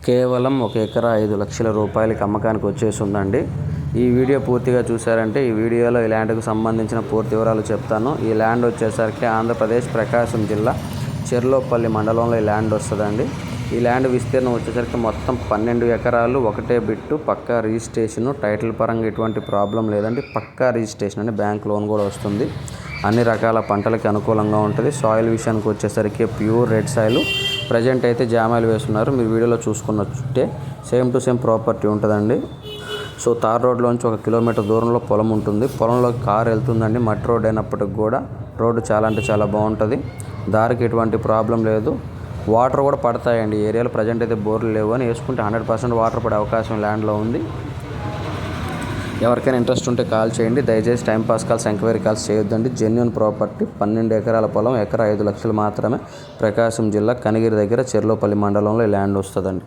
కేవలం 1 ఎకరా 5 లక్షల రూపాయలకి అమ్మకానికి వచ్చేసి ఉందండి. ఈ వీడియో పూర్తిగా చూసారంటే ఈ వీడియోలో ఈ ల్యాండ్కు సంబంధించిన పూర్తి వివరాలు చెప్తాను. ఈ ల్యాండ్ వచ్చేసరికి ఆంధ్రప్రదేశ్ ప్రకాశం జిల్లా చెర్లోపల్లి మండలంలో ఈ ల్యాండ్ వస్తుందండి. ఈ ల్యాండ్ విస్తీర్ణం వచ్చేసరికి మొత్తం 12 ఎకరాలు, ఒకటే బిట్టు, పక్కా రిజిస్ట్రేషను, టైటిల్ పరంగా ఎటువంటి ప్రాబ్లం లేదండి. పక్కా రిజిస్ట్రేషన్ అండి, బ్యాంక్ లోన్ కూడా వస్తుంది. అన్ని రకాల పంటలకి అనుకూలంగా ఉంటుంది. సాయిల్ విషయానికి వచ్చేసరికి ప్యూర్ రెడ్ సాయిల్. ప్రజెంట్ అయితే జామాయిలు వేస్తున్నారు. మీరు వీడియోలో చూసుకున్నట్టే సేమ్ టు సేమ్ ప్రాపర్టీ ఉంటుందండి. సో తార్ రోడ్లోంచి 1 కిలోమీటర్ దూరంలో పొలం ఉంటుంది. పొలంలోకి కారు వెళ్తుందండి. మట్టి రోడ్ అయినప్పటికి కూడా రోడ్డు చాలా అంటే చాలా బాగుంటుంది. దారికి ఎటువంటి ప్రాబ్లం లేదు. వాటర్ కూడా పడతాయండి. ఈ ఏరియాలో ప్రజెంట్ అయితే బోర్లు లేవు, అని వేసుకుంటే 100% వాటర్ పడే అవకాశం ల్యాండ్లో ఉంది. ఎవరికైనా ఇంట్రెస్ట్ ఉంటే కాల్ చేయండి. దయచేసి టైంపాస్ కాల్స్, ఎంక్వైరీ కాల్స్ చేయొద్దండి. Genuine property. 12 ఎకరాల పొలం, ఎకరా 5 లక్షలు మాత్రమే. ప్రకాశం జిల్లా కనిగిరి దగ్గర చెర్లోపల్లి మండలంలో ఈ ల్యాండ్ వస్తుందండి.